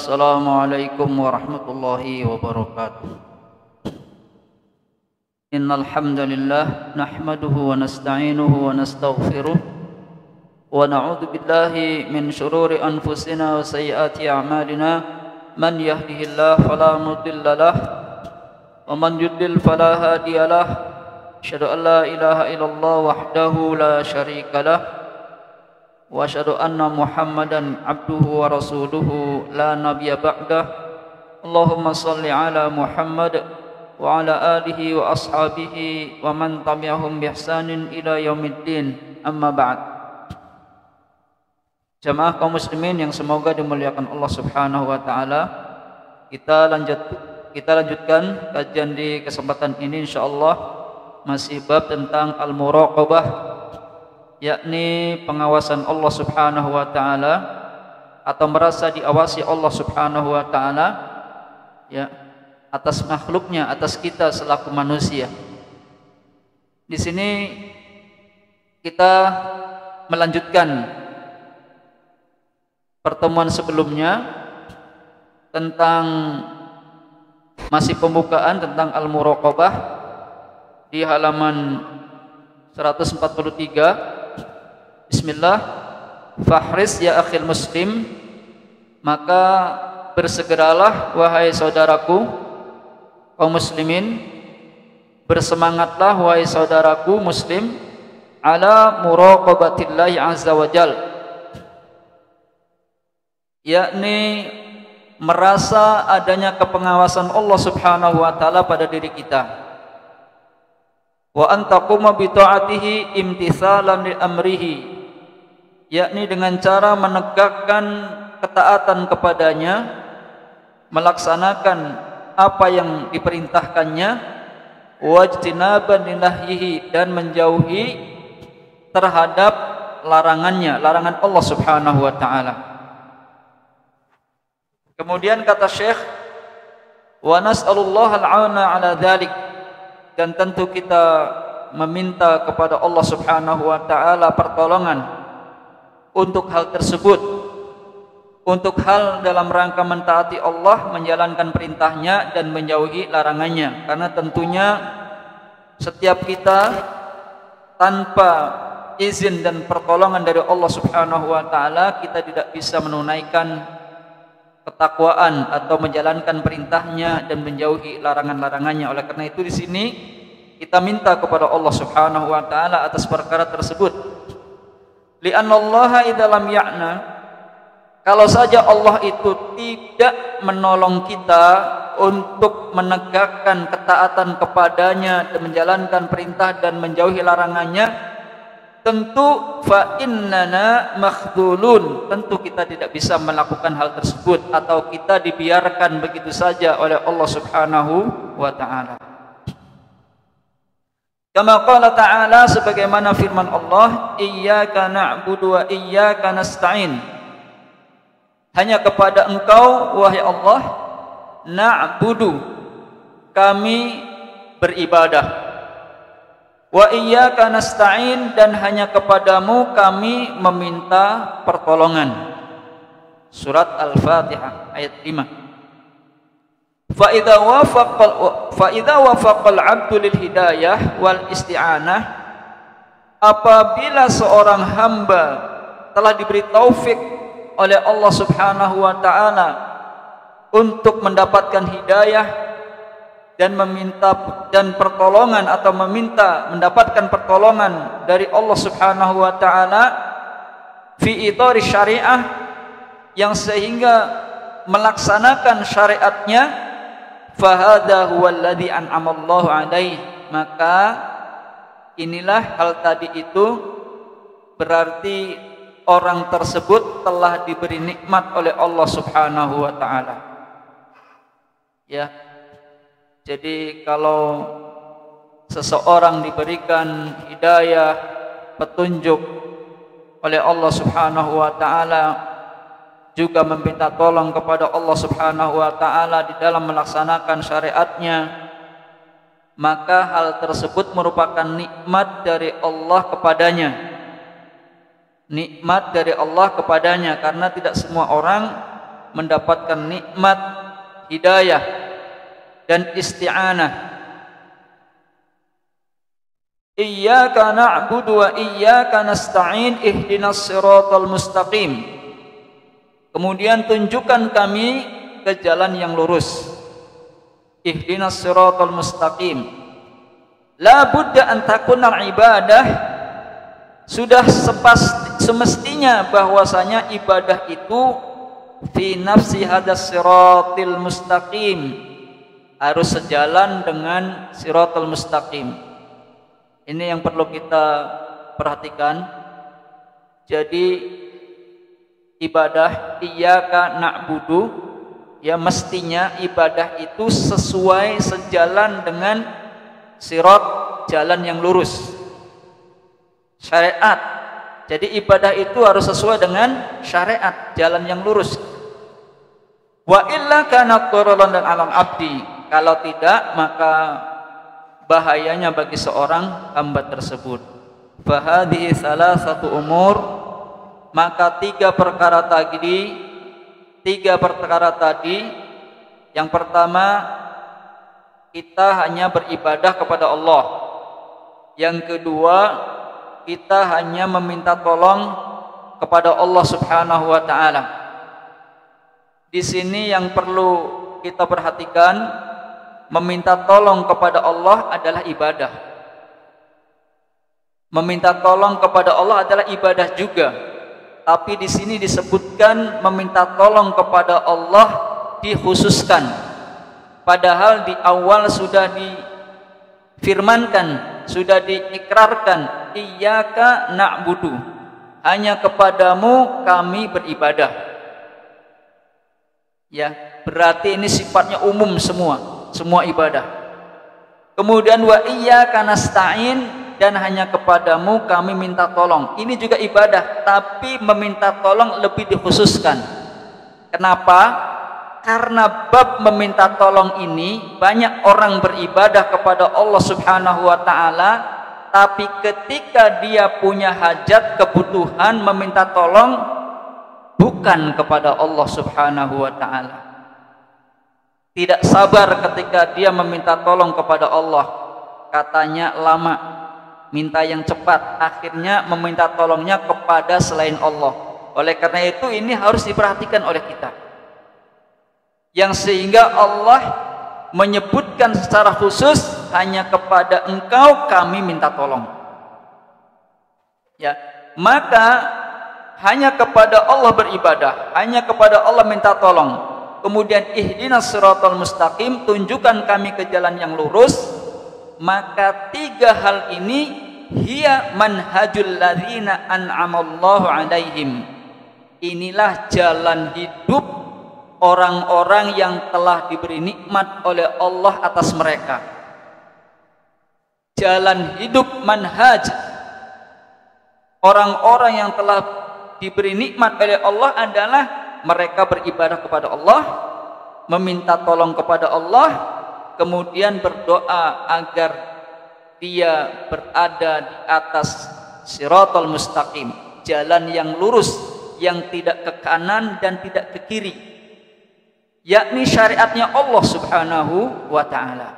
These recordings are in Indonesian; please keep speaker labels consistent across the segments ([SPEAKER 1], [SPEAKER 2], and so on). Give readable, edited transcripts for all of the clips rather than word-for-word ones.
[SPEAKER 1] Assalamualaikum warahmatullahi wabarakatuh. Innal hamdalillah nahmaduhu wa nasta'inuhu wa nastaghfiruh wa na'udzu billahi min shururi anfusina wa sayyiati a'malina. Man yahdihillahu fala mudilla lahu wa man yudlil fala hadiya lahu. Asyhadu an la ilaha illallah wahdahu la syarika lahu wa asyhadu anna Muhammadan abduhu wa rasuluhu la nabiyya ba'dah. Allahumma shalli ala Muhammad wa ala alihi wa ashabihi wa man tabi'ahum bi ihsanin ila yaumiddin. Amma ba'd. Jamaah kaum muslimin yang semoga dimuliakan Allah Subhanahu wa taala, kita lanjutkan kajian di kesempatan ini insyaallah masih bab tentang al-muraqabah, yakni pengawasan Allah Subhanahu wa taala atau merasa diawasi Allah Subhanahu wa taala ya atas makhluknya, atas kita selaku manusia. Di sini kita melanjutkan pertemuan sebelumnya tentang masih pembukaan tentang al-muraqabah di halaman 143. Bismillah. Fahris ya akhil muslim, maka bersegeralah wahai saudaraku kaum muslimin, bersemangatlah wahai saudaraku muslim, ala muraqabatillahi azza wa jal, yakni merasa adanya kepengawasan Allah Subhanahu wa taala pada diri kita. Wa antaquma bi ta'atihi imtithalan li amrihi, yakni dengan cara menegakkan ketaatan kepadanya, melaksanakan apa yang diperintahkannya, wajtinaban linahyihi, dan menjauhi terhadap larangannya, larangan Allah Subhanahu wa taala. Kemudian kata Syekh, wa nas'alullaha al-'auna 'ala dzalik, dan tentu kita meminta kepada Allah Subhanahu wa taala pertolongan untuk hal tersebut, untuk hal dalam rangka mentaati Allah, menjalankan perintahnya dan menjauhi larangannya. Karena tentunya setiap kita tanpa izin dan pertolongan dari Allah Subhanahu wa taala, kita tidak bisa menunaikan ketakwaan atau menjalankan perintahnya dan menjauhi larangan-larangannya. Oleh karena itu di sini kita minta kepada Allah Subhanahu wa taala atas perkara tersebut. Li'anna Allah idza lam ya'na, kalau saja Allah itu tidak menolong kita untuk menegakkan ketaatan kepadanya dan menjalankan perintah dan menjauhi larangannya, tentu fa innana makhdhulun, tentu kita tidak bisa melakukan hal tersebut atau kita dibiarkan begitu saja oleh Allah Subhanahu wa taala. Kama qala ta'ala, sebagaimana firman Allah, iyyaka na'budu wa iyyaka nasta'in, hanya kepada Engkau wahai Allah na'budu, kami beribadah, wa iyyaka nasta'in, dan hanya kepadamu kami meminta pertolongan. Surat Al-Fatihah ayat 5. Fa idza wafaqal 'abdu lil hidayah wal isti'anah, apabila seorang hamba telah diberi taufik oleh Allah Subhanahu wa taala untuk mendapatkan hidayah dan meminta dan pertolongan atau mendapatkan pertolongan dari Allah Subhanahu wa taala fi ithari syariah, yang sehingga melaksanakan syariatnya, fahadha huwa alladhi an'amallahu alaihi, maka inilah hal tadi itu berarti orang tersebut telah diberi nikmat oleh Allah Subhanahu wa taala. Ya. Jadi kalau seseorang diberikan hidayah, petunjuk oleh Allah Subhanahu wa taala, juga meminta tolong kepada Allah Subhanahu wa taala di dalam melaksanakan syariatnya, maka hal tersebut merupakan nikmat dari Allah kepadanya. Nikmat dari Allah kepadanya, karena tidak semua orang mendapatkan nikmat hidayah dan isti'anah. Iyyaka na'budu wa iyyaka nasta'in ihdinas siratal mustaqim. Kemudian tunjukkan kami ke jalan yang lurus. Ihdinas siratal mustaqim. La budda an takuna ibadah, sudah semestinya bahwasanya ibadah itu fi nafsi hadas siratil mustaqim, harus sejalan dengan siratal mustaqim. Ini yang perlu kita perhatikan. Jadi ibadah iyyaka na'budu, ya mestinya ibadah itu sesuai sejalan dengan sirat, jalan yang lurus, syariat. Jadi ibadah itu harus sesuai dengan syariat, jalan yang lurus. Wa illa kana qaralan dan alam abdi. Kalau tidak, maka bahayanya bagi seorang hamba tersebut. Fahadhihi salasatu umur, maka tiga perkara tadi. Yang pertama, kita hanya beribadah kepada Allah. Yang kedua, kita hanya meminta tolong kepada Allah Subhanahu wa taala. Di sini yang perlu kita perhatikan, meminta tolong kepada Allah adalah ibadah. Meminta tolong kepada Allah adalah ibadah juga. Tapi di sini disebutkan meminta tolong kepada Allah dikhususkan. Padahal di awal sudah difirmankan, sudah diikrarkan, iyyaka na'budu, hanya kepadamu kami beribadah. Ya, berarti ini sifatnya umum semua ibadah. Kemudian wa iyyaka nasta'in, dan hanya kepadamu kami minta tolong. Ini juga ibadah, tapi meminta tolong lebih dikhususkan. Kenapa? Karena bab meminta tolong ini banyak orang beribadah kepada Allah Subhanahu wa taala, tapi ketika dia punya hajat, kebutuhan, meminta tolong bukan kepada Allah Subhanahu wa taala. Tidak sabar ketika dia meminta tolong kepada Allah, katanya lama, minta yang cepat, akhirnya meminta tolongnya kepada selain Allah. Oleh karena itu ini harus diperhatikan oleh kita, yang sehingga Allah menyebutkan secara khusus, hanya kepada engkau kami minta tolong. Ya, maka hanya kepada Allah beribadah, hanya kepada Allah minta tolong. Kemudian ihdinas siratal mustaqim, tunjukkan kami ke jalan yang lurus. Maka tiga hal ini hiya manhajul ladzina an'amallahu alaihim. Inilah jalan hidup orang-orang yang telah diberi nikmat oleh Allah atas mereka. Jalan hidup manhaj orang-orang yang telah diberi nikmat oleh Allah adalah mereka beribadah kepada Allah, meminta tolong kepada Allah, kemudian berdoa agar dia berada di atas siratal mustaqim, jalan yang lurus, yang tidak ke kanan dan tidak ke kiri, yakni syariatnya Allah Subhanahu wa ta'ala.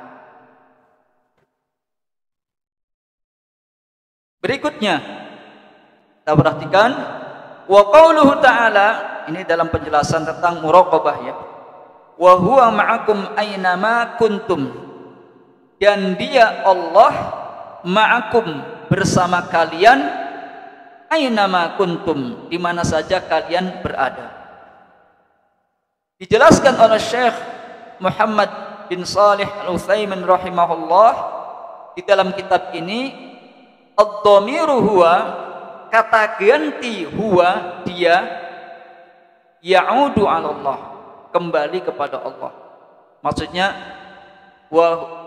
[SPEAKER 1] Berikutnya kita perhatikan wa qauluhu ta'ala, ini dalam penjelasan tentang muraqabah, ya. Wa huwa ma'akum aynama kuntum, dan dia Allah ma'akum, bersama kalian, aynama kuntum, di mana saja kalian berada. Dijelaskan oleh Syekh Muhammad bin Shalih Al-Utsaimin rahimahullah di dalam kitab ini, ad-dhamiru huwa, kata ganti huwa, dia, ya'udu 'ala Allah, kembali kepada Allah. Maksudnya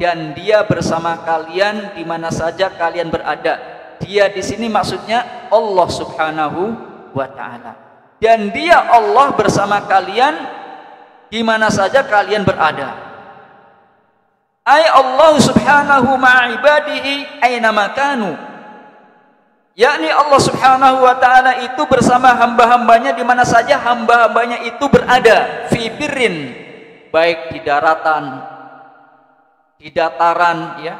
[SPEAKER 1] dan dia bersama kalian di mana saja kalian berada. Dia di sini maksudnya Allah Subhanahu wa ta'ala. Dan dia Allah bersama kalian di mana saja kalian berada. Ay Allah Subhanahu ma'a ibadihi aina makanu. yakni Allah Subhanahu wa taala itu bersama hamba-hambanya di mana saja hamba-hambanya itu berada, fi birrin, baik di daratan, di dataran, ya,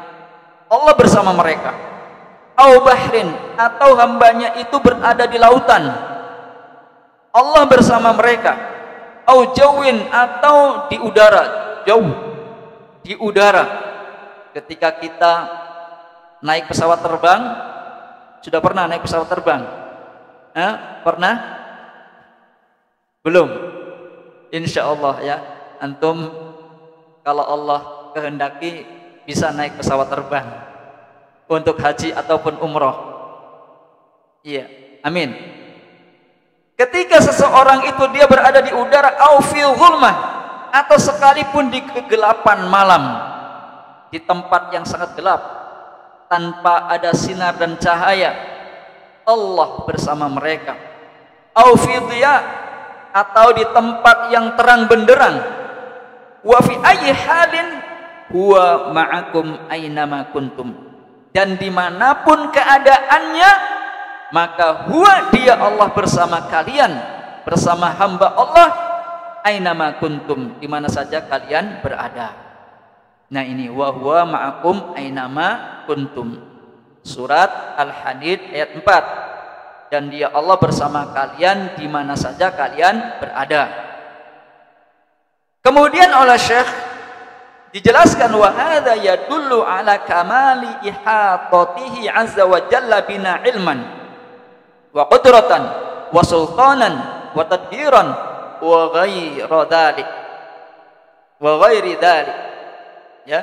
[SPEAKER 1] Allah bersama mereka, au bahrin, atau hambanya itu berada di lautan, Allah bersama mereka, au jawin, atau di udara, jauh di udara. Ketika kita naik pesawat terbang, sudah pernah naik pesawat terbang? Pernah? Belum? Insya Allah ya, antum kalau Allah kehendaki bisa naik pesawat terbang untuk haji ataupun umroh. Iya, amin. Ketika seseorang itu dia berada di udara, au fil ghulmah, atau sekalipun di kegelapan malam, di tempat yang sangat gelap, tanpa ada sinar dan cahaya, Allah bersama mereka. Au fi dhiya, atau di tempat yang terang benderang. Wa fi ayyi halin huwa ma'akum ainama kuntum, dan dimanapun keadaannya, maka huwa, dia Allah bersama kalian, bersama hamba Allah, ainama kuntum, di mana saja kalian berada. Nah ini wa huwa ma'akum ainama kuntum, surat Al-Hadid ayat 4. Dan dia Allah bersama kalian di mana saja kalian berada. Kemudian oleh Syekh dijelaskan, wa hadza yadullu ala kamali ihatatihi azza wa jalla bina ilman wa qudratan wa sultanan wa tadbiran wa ghairi dzalik. Ya,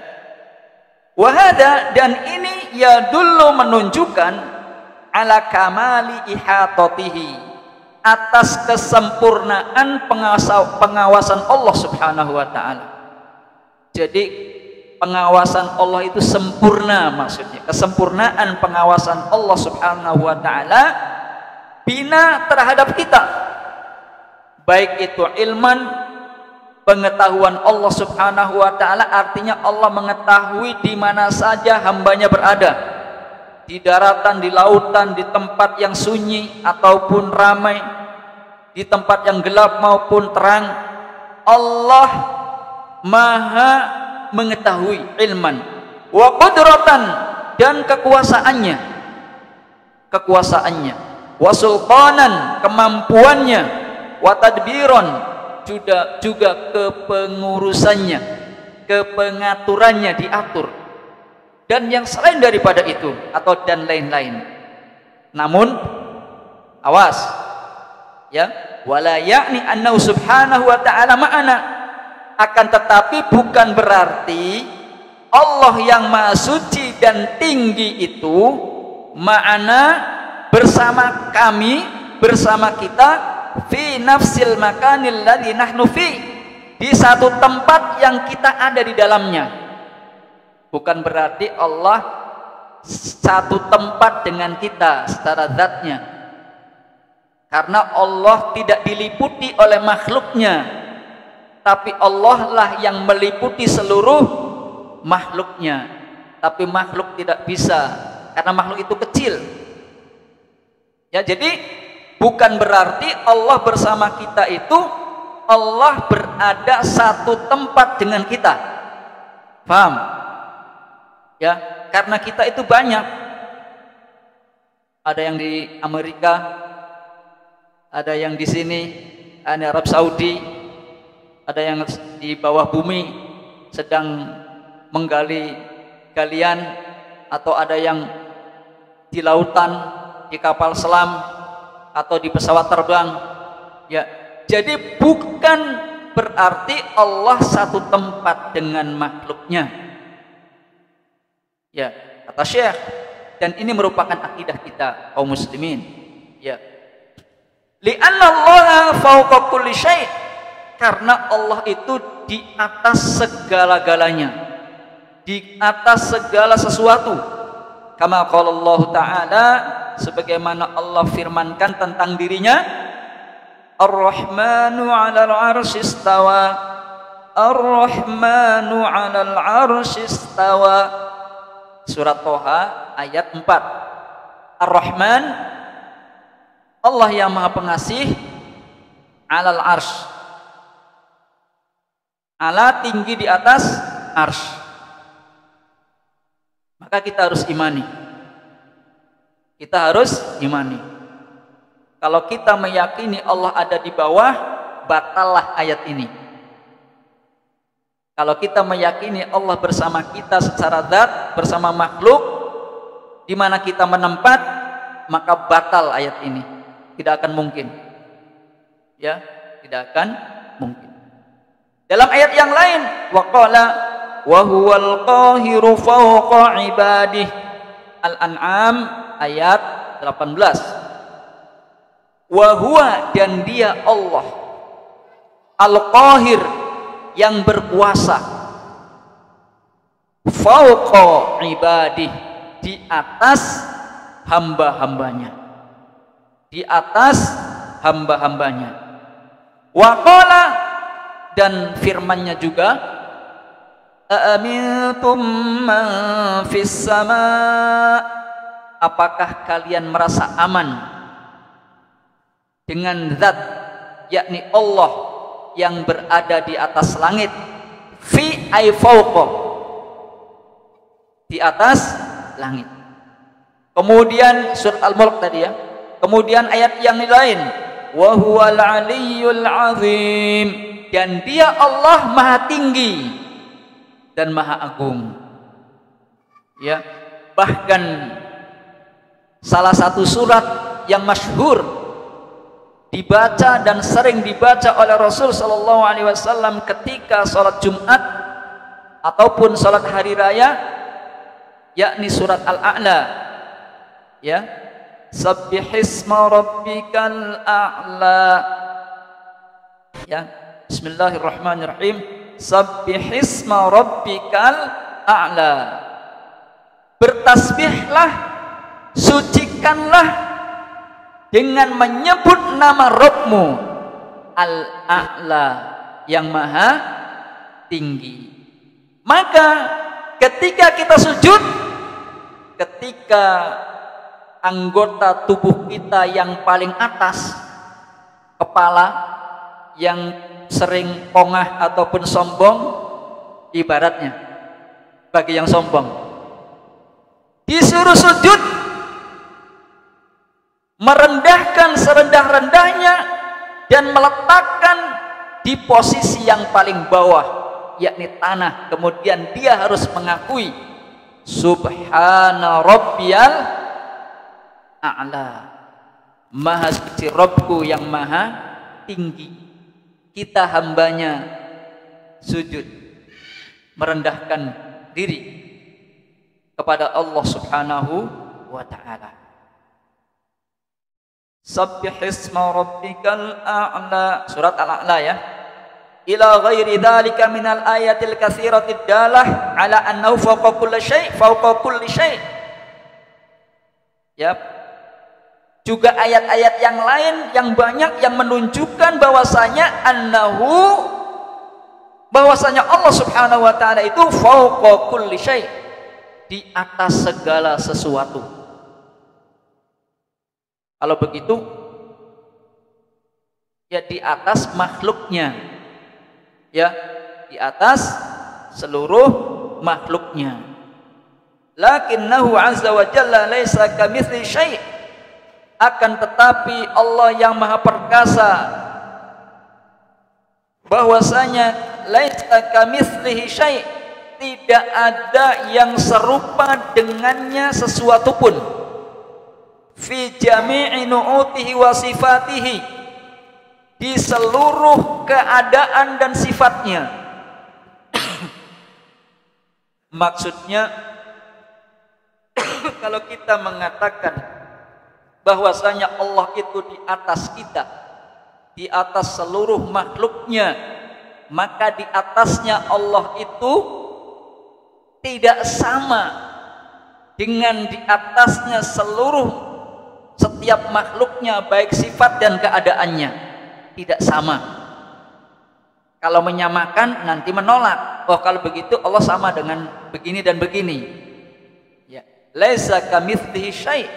[SPEAKER 1] wahada, dan ini ya dulu menunjukkan ala kamali ihatatihi, atas kesempurnaan pengawasan Allah Subhanahu wa taala. Jadi pengawasan Allah itu sempurna, maksudnya kesempurnaan pengawasan Allah Subhanahu wa taala bina terhadap kita, baik itu ilman, pengetahuan Allah Subhanahu wa taala, artinya Allah mengetahui di mana saja hambanya berada, di daratan, di lautan, di tempat yang sunyi ataupun ramai, di tempat yang gelap maupun terang. Allah maha mengetahui ilman, wa qudratan, dan kekuasaannya, wa sultanan, kemampuannya, wa tadbiran, juga kepengurusannya, kepengaturannya diatur, dan yang selain daripada itu, atau dan lain-lain. Namun awas ya, wala ya'ni annahu subhanahu wa ta'ala ma'ana, akan tetapi bukan berarti Allah yang maha suci dan tinggi itu ma'ana bersama kami, bersama kita, fi nafsil makanil ladzi nahnu fi, di satu tempat yang kita ada di dalamnya. Bukan berarti Allah satu tempat dengan kita secara zatnya, karena Allah tidak diliputi oleh makhluknya, tapi Allah lah yang meliputi seluruh makhluknya. Tapi makhluk tidak bisa, karena makhluk itu kecil. Ya, jadi bukan berarti Allah bersama kita itu Allah berada satu tempat dengan kita. Paham? Ya, karena kita itu banyak. Ada yang di Amerika, ada yang di sini, ada Arab Saudi, ada yang di bawah bumi sedang menggali galian, atau ada yang di lautan, di kapal selam, atau di pesawat terbang. Ya, jadi bukan berarti Allah satu tempat dengan makhluknya. Ya, kata Syekh, dan ini merupakan akidah kita kaum muslimin. Ya, li'anna Allah fawqa kulli syai', karena Allah itu di atas segala-galanya, di atas segala sesuatu. Kama qala Allah Ta'ala, sebagaimana Allah firmankan tentang dirinya, Ar-Rahmanu 'alal 'arsy istawa, Ar-Rahmanu 'alal 'arsy istawa. Surat Toha ayat 4. Ar-Rahman, Allah yang Maha Pengasih, alal arsy, ala tinggi di atas arsy. Maka kita harus imani. Kita harus imani. Kalau kita meyakini Allah ada di bawah, batallah ayat ini. Kalau kita meyakini Allah bersama kita secara zat, bersama makhluk, di mana kita menempat, maka batal ayat ini. Tidak akan mungkin. Ya, tidak akan mungkin. Dalam ayat yang lain, waqala wa huwal qahiru fawqa ibadih. Al-An'am ayat 18. Wa huwa, dan dia Allah, al-qahir, yang berkuasa, fawqa ibadih, di atas hamba-hambanya, di atas hamba-hambanya. Wa qala, dan firman-Nya juga, aamintum man fis sama, apakah kalian merasa aman dengan zat, yakni Allah yang berada di atas langit, fi ay fawqa, di atas langit. Kemudian surat Al-Mulk tadi ya. Kemudian ayat yang lain, wa huwal aliyyul azim, dan dia Allah Maha tinggi dan Maha agung. Ya, bahkan salah satu surat yang masyhur dibaca dan sering dibaca oleh Rasul sallallahu alaihi wasallam ketika salat Jumat ataupun salat hari raya, yakni surat Al-A'la. Ya, sabbihisma rabbikal a'la. Ya, bismillahirrahmanirrahim, sabbihisma rabbikal a'la, bertasbihlah, sucikanlah dengan menyebut nama Rabbmu Al-A'la, yang Maha tinggi. Maka ketika kita sujud, ketika anggota tubuh kita yang paling atas, kepala, yang sering pongah ataupun sombong, ibaratnya bagi yang sombong, disuruh sujud, merendahkan serendah-rendahnya dan meletakkan di posisi yang paling bawah, yakni tanah. Kemudian dia harus mengakui subhana rabbiyal a'la, maha suci Rabbku yang maha tinggi. Kita hambanya sujud, merendahkan diri kepada Allah subhanahu wa ta'ala. Sabbihisma rabbikal a'la, surat Al-A'la ya. Ila ghairi dzalika minal ayatil katsiratid dalah ala annahu fawqa kulli syai', fawqa kulli syai'. Ya. Juga ayat-ayat yang lain yang banyak yang menunjukkan bahwasanya bahwasanya Allah Subhanahu wa taala itu fawqa kulli syai', di atas segala sesuatu. Kalau begitu, ya di atas makhluknya, ya di atas seluruh makhluknya. Lakinnahu azza wa jalla laisa kamitsli syai', akan tetapi Allah yang maha perkasa, bahwasanya laisa kamitslihi syai', tidak ada yang serupa dengannya sesuatu pun, fi jami'i nu'utihi wa sifatihi, di seluruh keadaan dan sifatnya. Maksudnya kalau kita mengatakan bahwasanya Allah itu di atas kita, di atas seluruh makhluknya, maka di atasnya Allah itu tidak sama dengan di atasnya setiap makhluknya, baik sifat dan keadaannya. Tidak sama. Kalau menyamakan nanti menolak. Oh, kalau begitu Allah sama dengan begini dan begini. Ya, laisa kamitslihi syai',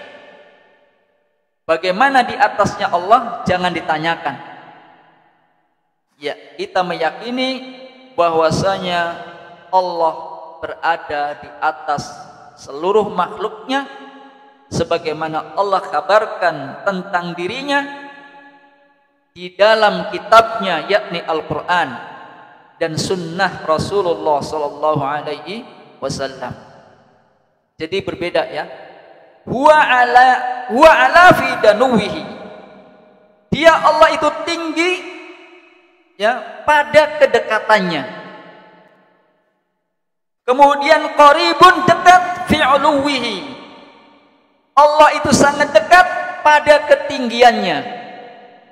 [SPEAKER 1] Bagaimana di atasnya Allah jangan ditanyakan. Ya, kita meyakini bahwasanya Allah berada di atas seluruh makhluknya sebagaimana Allah kabarkan tentang dirinya di dalam kitabnya, yakni Al-Quran dan sunnah Rasulullah sallallahu alaihi wasallam. Jadi berbeda ya. Huwa ala fi danuwihi. Dia Allah itu tinggi ya pada kedekatannya. Kemudian qaribun, dekat, fi uluwihi. Allah itu sangat dekat pada ketinggiannya.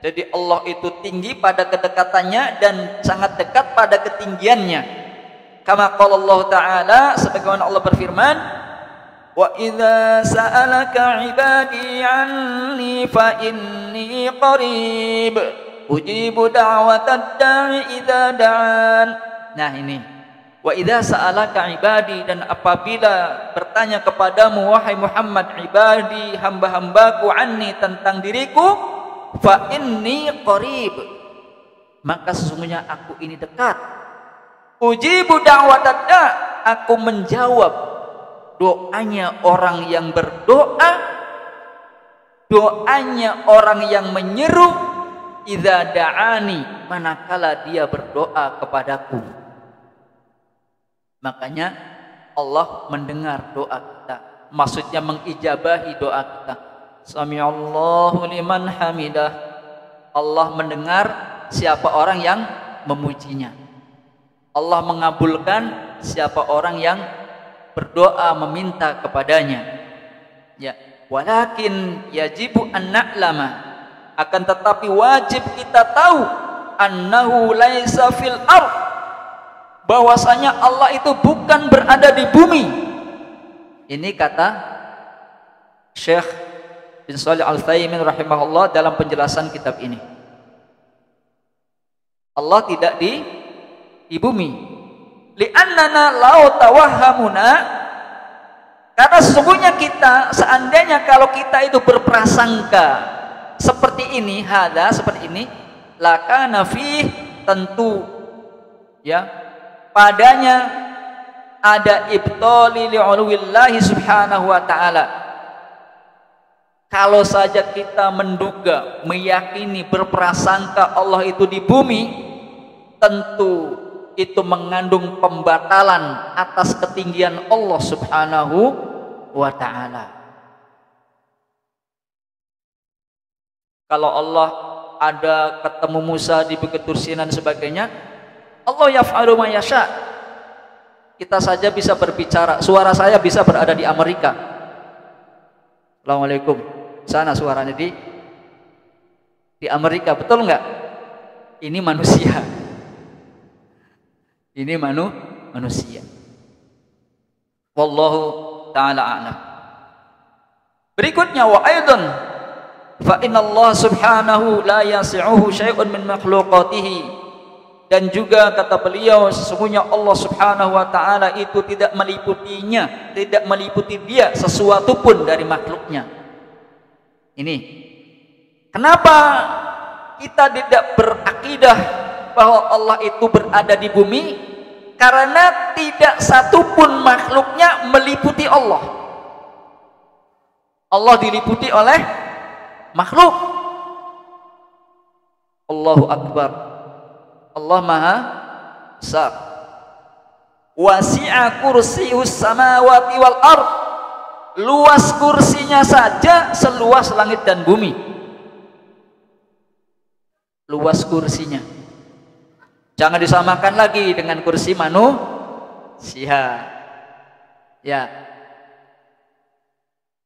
[SPEAKER 1] Jadi Allah itu tinggi pada kedekatannya dan sangat dekat pada ketinggiannya. Kama qala Allah Ta'ala, sebagaimana Allah berfirman, wa idza sa'alaka 'ibadi 'anni fa inni qarib ujibu da'watad da'i idza da'an. Nah ini, wa idza sa'alaka 'ibadi, dan apabila bertanya kepadamu wahai Muhammad, ibadi, hamba-hambaku, 'anni, tentang diriku, fa inni qarib, maka sesungguhnya aku ini dekat. Ujibu da'watad da', aku menjawab doanya orang yang berdoa, doanya orang yang menyeru, idza da'ani, manakala dia berdoa kepadaku. Makanya Allah mendengar doa kita, maksudnya mengijabahi doa kita. Sami'allahu liman hamidah. Allah mendengar siapa orang yang memujinya. Allah mengabulkan siapa orang yang berdoa meminta kepadanya. Ya, walakin yajibu an na'lama, akan tetapi wajib kita tahu, annahu laisa fil ard, bahwasanya Allah itu bukan berada di bumi. Ini kata Syekh bin Shalih Al-Utsaimin rahimahullah dalam penjelasan kitab ini. Allah tidak di bumi. Li'annana law tawahhamuna, karena sesungguhnya kita, seandainya kalau kita itu berprasangka seperti ini, hada seperti ini, lakana fi, tentu ya padanya ada ibtali li'uluwillahi subhanahu wa ta'ala. Kalau saja kita menduga, meyakini, berprasangka Allah itu di bumi, tentu itu mengandung pembatalan atas ketinggian Allah subhanahu wa ta'ala. Kalau Allah ada ketemu Musa di Bukit Tursina dan sebagainya, Allah yaf'alu ma yasha. Kita saja bisa berbicara, suara saya bisa berada di Amerika. Assalamualaikum. Sana suaranya di Amerika, betul nggak? Ini manusia. Ini manusia. Wallahu ta'ala a'lam. Berikutnya, wa aidan fa inna Allah subhanahu la yasi'uhu syai'un min makhluqatihi, dan juga kata beliau, sesungguhnya Allah subhanahu wa ta'ala itu tidak meliputinya, tidak meliputi dia sesuatu pun dari makhluknya. Ini kenapa kita tidak berakidah bahwa Allah itu berada di bumi, karena tidak satupun makhluknya meliputi Allah. Allah diliputi oleh makhluk. Allahu Akbar. Allah Maha Besar. Wasi'a kursiyyus samawati wal ard. Luas kursinya saja seluas langit dan bumi. Luas kursinya. Jangan disamakan lagi dengan kursi manusia. Ya.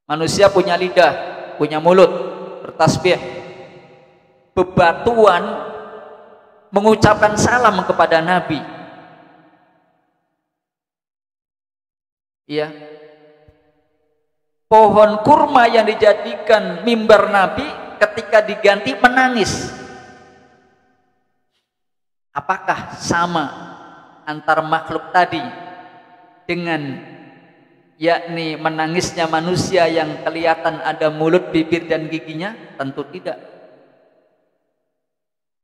[SPEAKER 1] Manusia punya lidah, punya mulut, bertasbih. Bebatuan mengucapkan salam kepada Nabi. Ya. Pohon kurma yang dijadikan mimbar Nabi ketika diganti menangis. Apakah sama antara makhluk tadi dengan yakni menangisnya manusia yang kelihatan ada mulut, bibir dan giginya? Tentu tidak.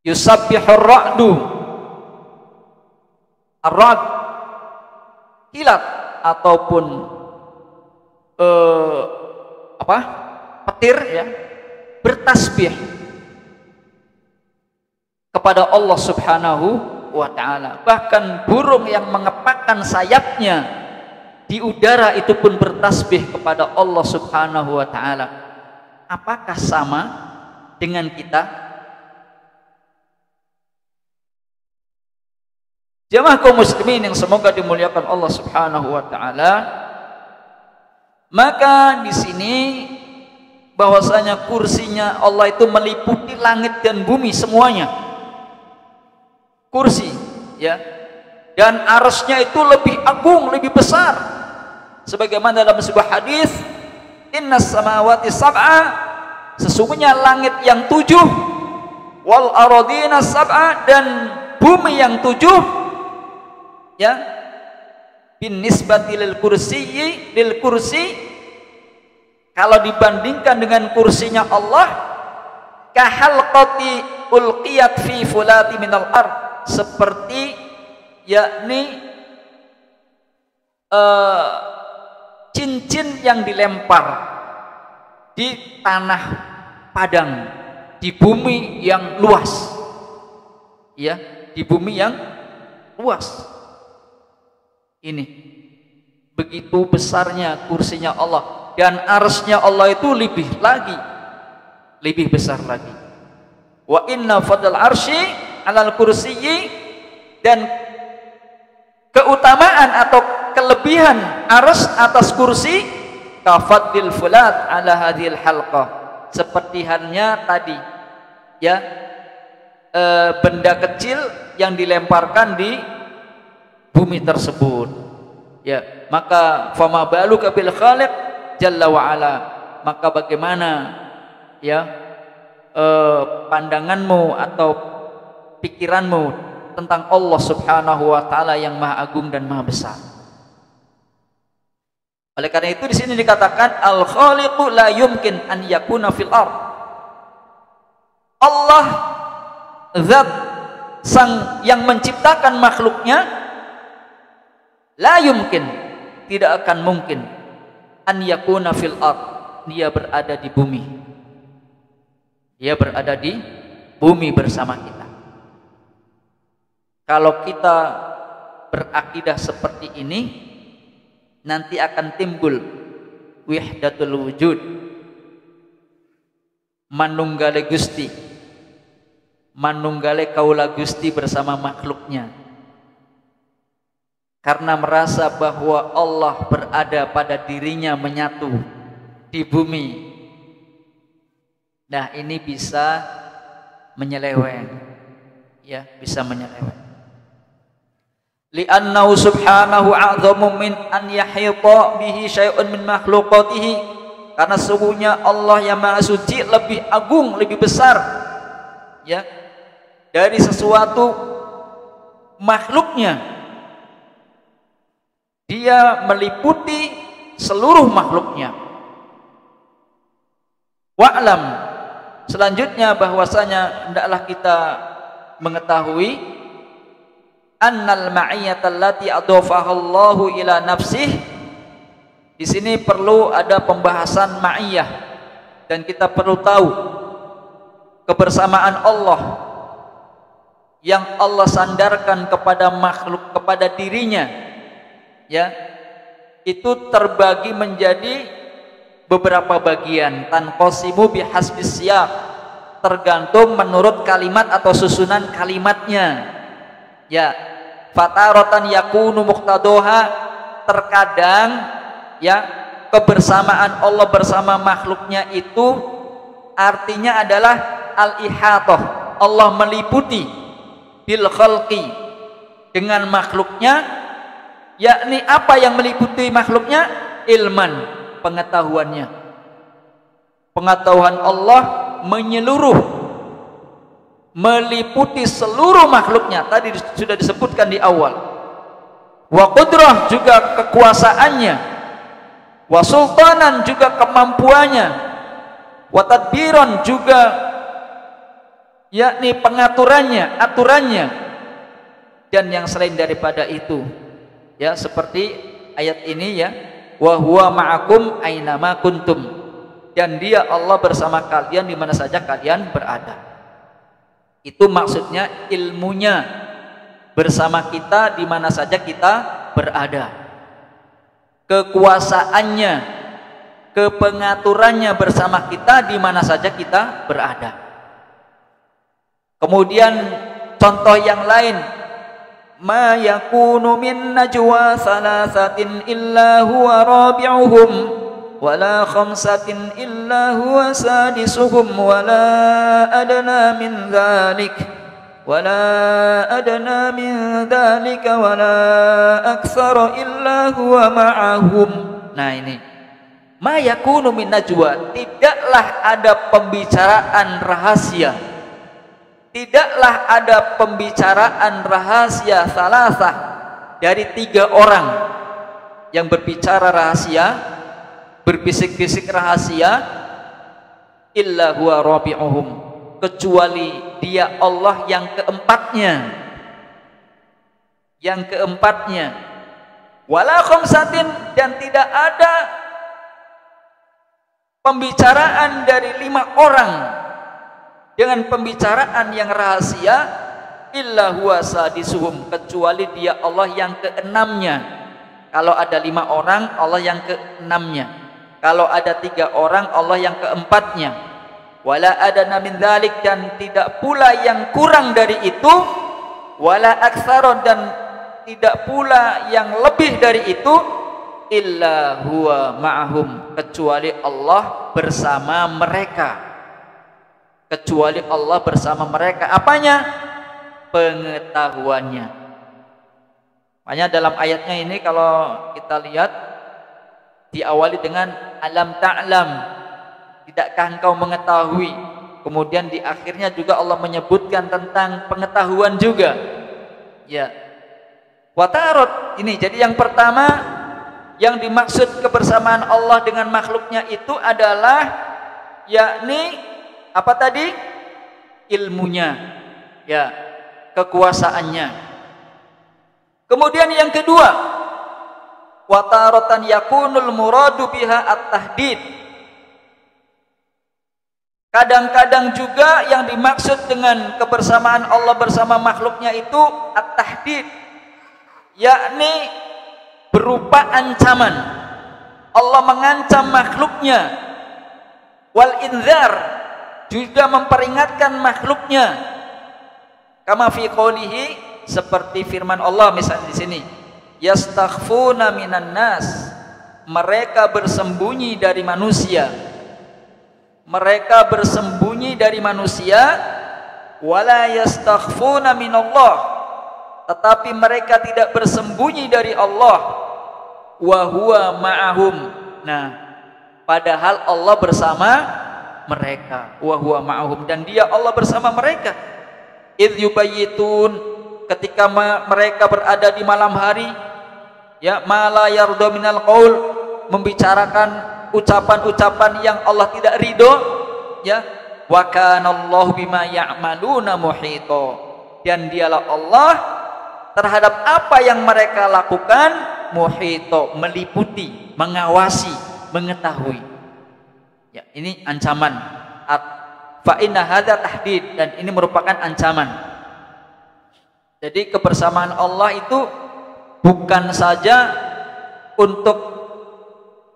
[SPEAKER 1] Yusabbihur ra'du, ar-ra'd, kilat ataupun petir ya, bertasbih kepada Allah Subhanahu wa ta'ala. Bahkan burung yang mengepakkan sayapnya di udara itu pun bertasbih kepada Allah Subhanahu wa ta'ala. Apakah sama dengan kita? Jamaah kaum muslimin yang semoga dimuliakan Allah Subhanahu wa ta'ala, maka di sini bahwasanya kursinya Allah itu meliputi langit dan bumi semuanya. Kursi ya, dan arsy-Nya itu lebih agung, lebih besar. Sebagaimana dalam sebuah hadis, innas samawati sab'a, sesungguhnya langit yang 7, wal aradina sab'a, dan bumi yang 7 ya, bin nisbati lil kursi, kalau dibandingkan dengan kursinya Allah, kahalqati ulqiyat fi fulati minal ard, seperti yakni cincin yang dilempar di tanah padang, di bumi yang luas ya, di bumi yang luas. Ini begitu besarnya kursinya Allah, dan arsy-Nya Allah itu lebih besar lagi. Wa inna fadl arsy 'alal kursiyyi, dan keutamaan atau kelebihan arsy atas kursi, kafadil fulat 'ala hadhil halqah, seperti halnya tadi ya, benda kecil yang dilemparkan di bumi tersebut ya. Maka fama baluka bil khaliq jalla wa ala, maka bagaimana ya pandanganmu atau pikiranmu tentang Allah Subhanahu wa ta'ala yang maha agung dan maha besar. Oleh karena itu di sini dikatakan al khaliqu la yumkin an yakuna fil ard. Allah zat sang yang menciptakan makhluknya, la yumkin, tidak akan mungkin, an yakuna fil ard, dia berada di bumi. Dia berada di bumi bersama kita. Kalau kita berakidah seperti ini, nanti akan timbul wahdatul wujud, manunggale Gusti, manunggale kaula Gusti bersama makhluknya. Karena merasa bahwa Allah berada pada dirinya, menyatu di bumi. Nah, ini bisa menyeleweng ya, bisa menyeleweng. Li'annahu subhanahu a'zamu min an yahita bihi syai'un min makhluqatihi, karena sesungguhnya Allah yang maha suci lebih agung, lebih besar ya dari sesuatu makhluknya. Dia meliputi seluruh makhluknya. Wa'lam, selanjutnya bahwasanya hendaklah kita mengetahui annal ma'iyyata allati adhafaha Allahu ila nafsih. Di sini perlu ada pembahasan ma'iyyah, dan kita perlu tahu kebersamaan Allah yang Allah sandarkan kepada makhluk, kepada dirinya ya, itu terbagi menjadi beberapa bagian. Tanqasimu bihasbis siyaq, tergantung menurut kalimat atau susunan kalimatnya ya. Fataratan yakunu muqtadoha, terkadang ya kebersamaan Allah bersama makhluknya itu artinya adalah al-ihatah, Allah meliputi bil khalqi, dengan makhluknya. Yakni apa yang meliputi makhluknya? Ilman, pengetahuannya. Pengetahuan Allah menyeluruh, meliputi seluruh makhluknya. Tadi sudah disebutkan di awal. Wa qudrah, juga kekuasaannya wa sultanan juga kemampuannya, wa tadbiran juga yakni pengaturannya, aturannya, dan yang selain daripada itu. Ya, seperti ayat ini ya, wa huwa ma'akum ainama kuntum, dan dia Allah bersama kalian di mana saja kalian berada. Itu maksudnya ilmunya bersama kita di mana saja kita berada. Kekuasaannya, kepengaturannya bersama kita di mana saja kita berada. Kemudian contoh yang lain, ma yakunu min najwa thalathatin illa huwa rabi'uhum wala khamsatin illa huwa sadisuhum wala adna min dzalika wala aktsara illa huwa ma'ahum. Nah ini, ma yakunu min najwa, tidaklah ada pembicaraan rahasia, tidaklah ada pembicaraan rahasia salasah dari 3 orang yang berbicara rahasia, berbisik-bisik rahasia, illa huwa rabi'uhum, kecuali dia Allah yang keempatnya, wala khamsatin, dan tidak ada pembicaraan dari 5 orang dengan pembicaraan yang rahasia, illa huwa sadisuhum, kecuali dia Allah yang keenamnya. Kalau ada 5 orang, Allah yang keenamnya. Kalau ada 3 orang, Allah yang keempatnya. Wala adana min dzalik, dan tidak pula yang kurang dari itu, wala aktsara, dan tidak pula yang lebih dari itu, illa huwa ma'ahum, kecuali Allah bersama mereka. Kecuali Allah bersama mereka. Apanya? Pengetahuannya. Makanya dalam ayatnya ini kalau kita lihat diawali dengan alam ta'lam, tidakkah engkau mengetahui? Kemudian di akhirnya juga Allah menyebutkan tentang pengetahuan juga. Ya. Watarot ini, jadi yang pertama yang dimaksud kebersamaan Allah dengan makhluknya itu adalah yakni apa tadi? Ilmunya, ya, kekuasaannya. Kemudian yang kedua, wataratan yakunul muradu biha at-tahdid. Kadang-kadang juga yang dimaksud dengan kebersamaan Allah bersama makhluknya itu at-tahdid, yakni berupa ancaman. Allah mengancam makhluknya, wal inzar, juga memperingatkan makhluknya. Kama fi qoulihi, seperti firman Allah misalnya di sini, yastakhfuna minan nas, mereka bersembunyi dari manusia. Mereka bersembunyi dari manusia, wala yastakhfuna minallah, tetapi mereka tidak bersembunyi dari Allah, wa huwa ma'ahum. Nah, padahal Allah bersama mereka, wa huwa ma'ahum, dan dia Allah bersama mereka. Idh yubayyitun, ketika mereka berada di malam hari, ya, ma la yarda minal qaul, membicarakan ucapan-ucapan yang Allah tidak ridho, ya, wa kana Allahu bima ya'maluna muhito, dan dialah Allah terhadap apa yang mereka lakukan muhito, meliputi, mengawasi, mengetahui. Ya, ini ancaman. Fa inna hadza tahdid, dan ini merupakan ancaman. Jadi kebersamaan Allah itu bukan saja untuk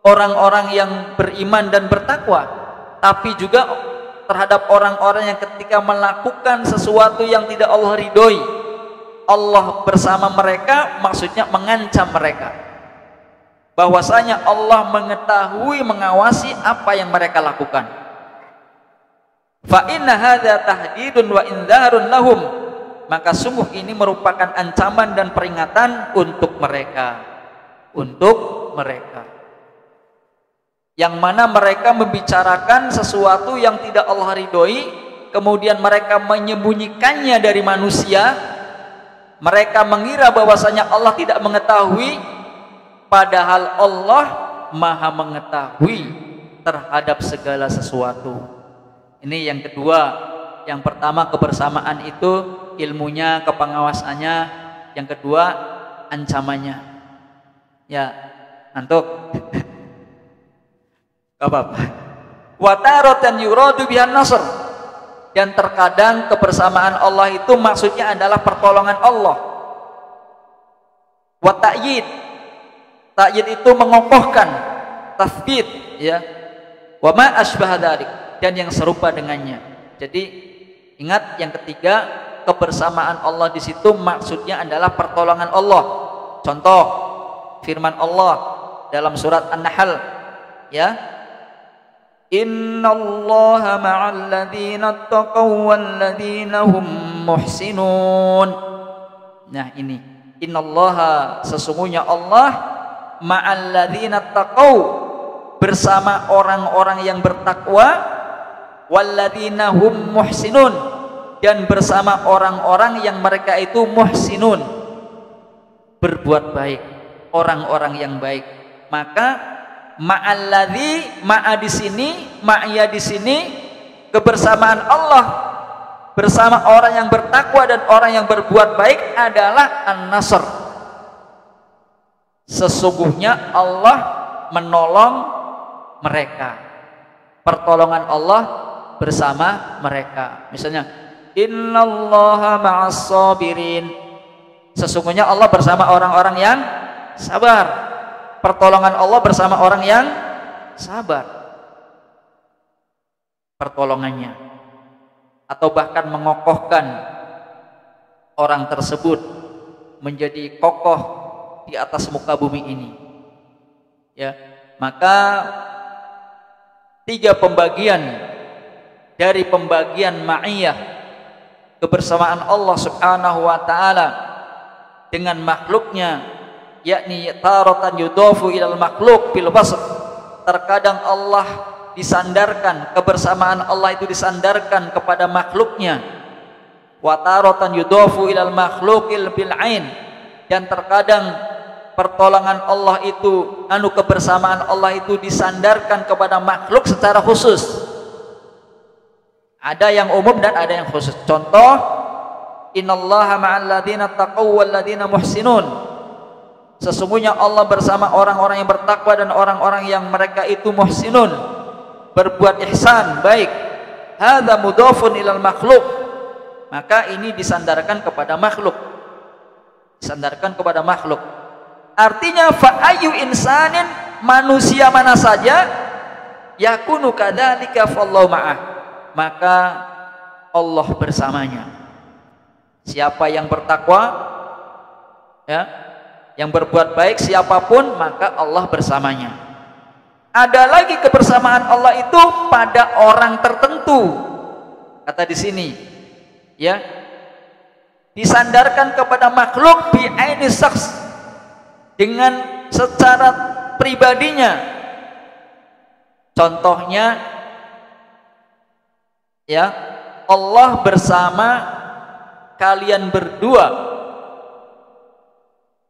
[SPEAKER 1] orang-orang yang beriman dan bertakwa, tapi juga terhadap orang-orang yang ketika melakukan sesuatu yang tidak Allah ridhoi, Allah bersama mereka, maksudnya mengancam mereka. Bahwasanya Allah mengetahui, mengawasi apa yang mereka lakukan. Fa inna hadza tahdidun wa indharun lahum, maka sungguh ini merupakan ancaman dan peringatan untuk mereka, yang mana mereka membicarakan sesuatu yang tidak Allah ridhoi, kemudian mereka menyembunyikannya dari manusia. Mereka mengira bahwasanya Allah tidak mengetahui, padahal Allah Maha mengetahui terhadap segala sesuatu. Ini yang kedua. Yang pertama kebersamaan itu ilmunya, kepengawasannya. Yang kedua ancamannya. Ya, ngantuk. Gak apa-apa. Wa taratan yuradu bihan nasr. Dan terkadang kebersamaan Allah itu maksudnya adalah pertolongan Allah. Wa ta'yid. Ta'yid itu mengokohkan, tathbit, ya. Wa ma asbaha dzalik, dan yang serupa dengannya. Jadi ingat yang ketiga, kebersamaan Allah di situ maksudnya adalah pertolongan Allah. Contoh firman Allah dalam surat An-Nahl, ya. Innallaha ma'al ladzina taqaw wal ladzina hum muhsinun. Nah, ini innallaha, sesungguhnya Allah ma'al ladzina taqaw, bersama orang-orang yang bertakwa, walladzina hum muhsinun, dan bersama orang-orang yang mereka itu muhsinun, berbuat baik, orang-orang yang baik. Maka ma'alladzi, ma'a di sini, ma'ya di sini, kebersamaan Allah bersama orang yang bertakwa dan orang yang berbuat baik adalah an-nasr. Sesungguhnya Allah menolong mereka, pertolongan Allah bersama mereka. Misalnya innallaha ma'as sabirin, sesungguhnya Allah bersama orang-orang yang sabar, pertolongan Allah bersama orang yang sabar, pertolongannya, atau bahkan mengokohkan orang tersebut menjadi kokoh di atas muka bumi ini, ya. Maka 3 pembagian dari pembagian ma'iyah, kebersamaan Allah subhanahu wa ta'ala dengan makhluknya, yakni taratan yudafu ilal makhluk bil wasf. Terkadang Allah disandarkan, kebersamaan Allah itu disandarkan kepada makhluknya. Wa taratan yudafu ilal makhlukil bil ain, dan terkadang pertolongan Allah itu, kebersamaan Allah itu disandarkan kepada makhluk secara khusus. Ada yang umum dan ada yang khusus. Contoh, innallaha ma'al ladzina taqaw wal ladzina muhsinun, sesungguhnya Allah bersama orang-orang yang bertakwa dan orang-orang yang mereka itu muhsinun, berbuat ihsan, baik. Hadza mudhafun ilal makhluk, maka ini disandarkan kepada makhluk, disandarkan kepada makhluk. Artinya fa ayyu insanin, manusia mana saja, yakunu kadzalika fallahu ma'ah, maka Allah bersamanya. Siapa yang bertakwa, ya, yang berbuat baik, siapapun, maka Allah bersamanya. Ada lagi kebersamaan Allah itu pada orang tertentu. Kata di sini, ya, disandarkan kepada makhluk bi aini syakhs, dengan secara pribadinya. Contohnya, ya, Allah bersama kalian berdua.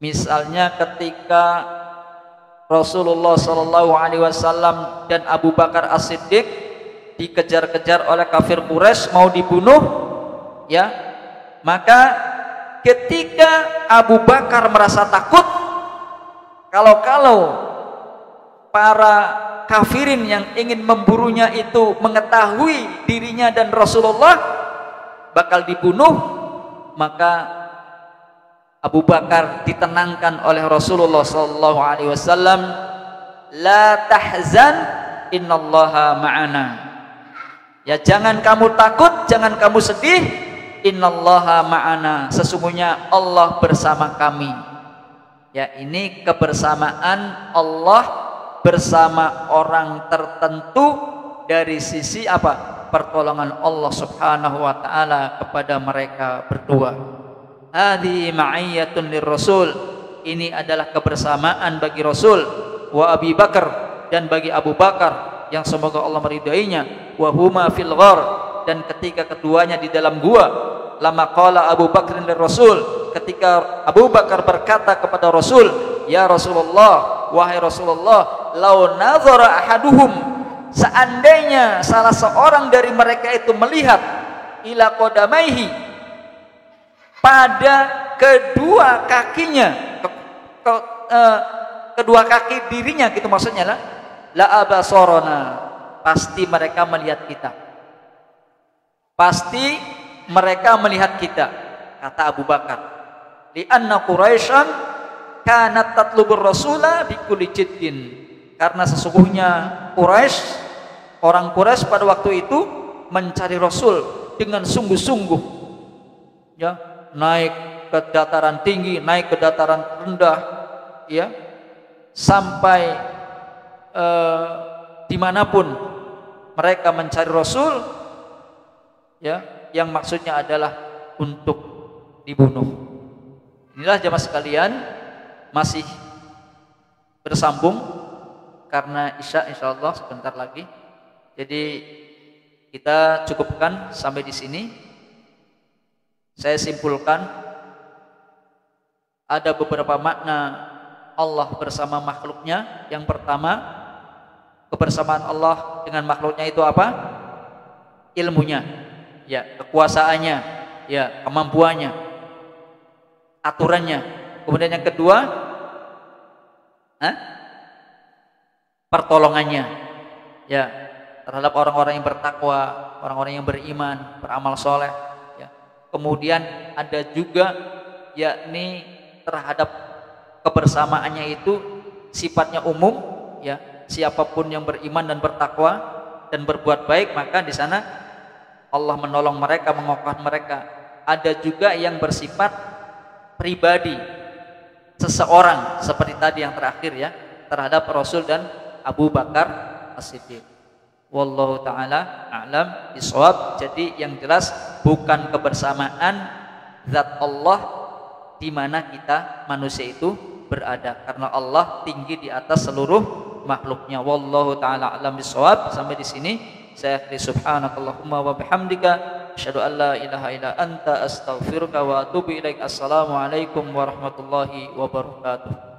[SPEAKER 1] Misalnya ketika Rasulullah SAW dan Abu Bakar As-Siddiq dikejar-kejar oleh kafir Quraisy, mau dibunuh, ya, maka ketika Abu Bakar merasa takut, kalau para kafirin yang ingin memburunya itu mengetahui dirinya dan Rasulullah bakal dibunuh, maka Abu Bakar ditenangkan oleh Rasulullah SAW, la tahzan innallaha ma'ana, ya, jangan kamu takut, jangan kamu sedih, innallaha ma'ana, sesungguhnya Allah bersama kami. Ya, ini kebersamaan Allah bersama orang tertentu dari sisi apa? Pertolongan Allah subhanahu wa ta'ala kepada mereka berdua. Hadhi ma'iyyatun lirrasul, ini adalah kebersamaan bagi Rasul, wa Abi Bakar, dan bagi Abu Bakar yang semoga Allah meridainya, wa huma fil ghar, dan ketika keduanya di dalam gua, lama qala Abu Bakrin lirrasul, ketika Abu Bakar berkata kepada Rasul, ya Rasulullah, wahai Rasulullah, lau nazara ahaduhum, seandainya salah seorang dari mereka itu melihat ila qadamaihi, pada kedua kakinya, kedua kaki dirinya gitu maksudnya lah, la abasarana, pasti mereka melihat kita, pasti mereka melihat kita, kata Abu Bakar. Lianna Quraisyan kanat tatlubur rasula bikulli jiddin, karena sesungguhnya Quraisy, orang Quraisy pada waktu itu mencari Rasul dengan sungguh-sungguh, ya, naik ke dataran tinggi, naik ke dataran rendah, ya, sampai dimanapun mereka mencari Rasul, ya, yang maksudnya adalah untuk dibunuh. Inilah jamaah sekalian, masih bersambung karena Isya insyaallah sebentar lagi. Jadi kita cukupkan sampai di sini. Saya simpulkan ada beberapa makna Allah bersama makhluknya. Yang pertama, kebersamaan Allah dengan makhluknya itu apa? Ilmunya, ya, kekuasaannya, ya, kemampuannya, aturannya. Kemudian yang kedua, pertolongannya, ya, terhadap orang-orang yang bertakwa, orang-orang yang beriman, beramal soleh. Ya. Kemudian ada juga, yakni terhadap kebersamaannya itu sifatnya umum, ya, siapapun yang beriman dan bertakwa dan berbuat baik, maka di sana Allah menolong mereka, mengokohkan mereka. Ada juga yang bersifat pribadi seseorang, seperti tadi yang terakhir, ya, terhadap Rasul dan Abu Bakar As-Siddiq. Wallahu ta'ala a'lam bishawab. Jadi yang jelas bukan kebersamaan zat Allah di mana kita manusia itu berada, karena Allah tinggi di atas seluruh makhluknya. Wallahu ta'ala a'lam bishawab. Sampai di sini saya akhiri, subhanakallahumma wa bihamdika asyhadu an la ilaha illa anta astaghfiruka wa atubu ilaik. Assalamualaikum warahmatullahi wabarakatuh.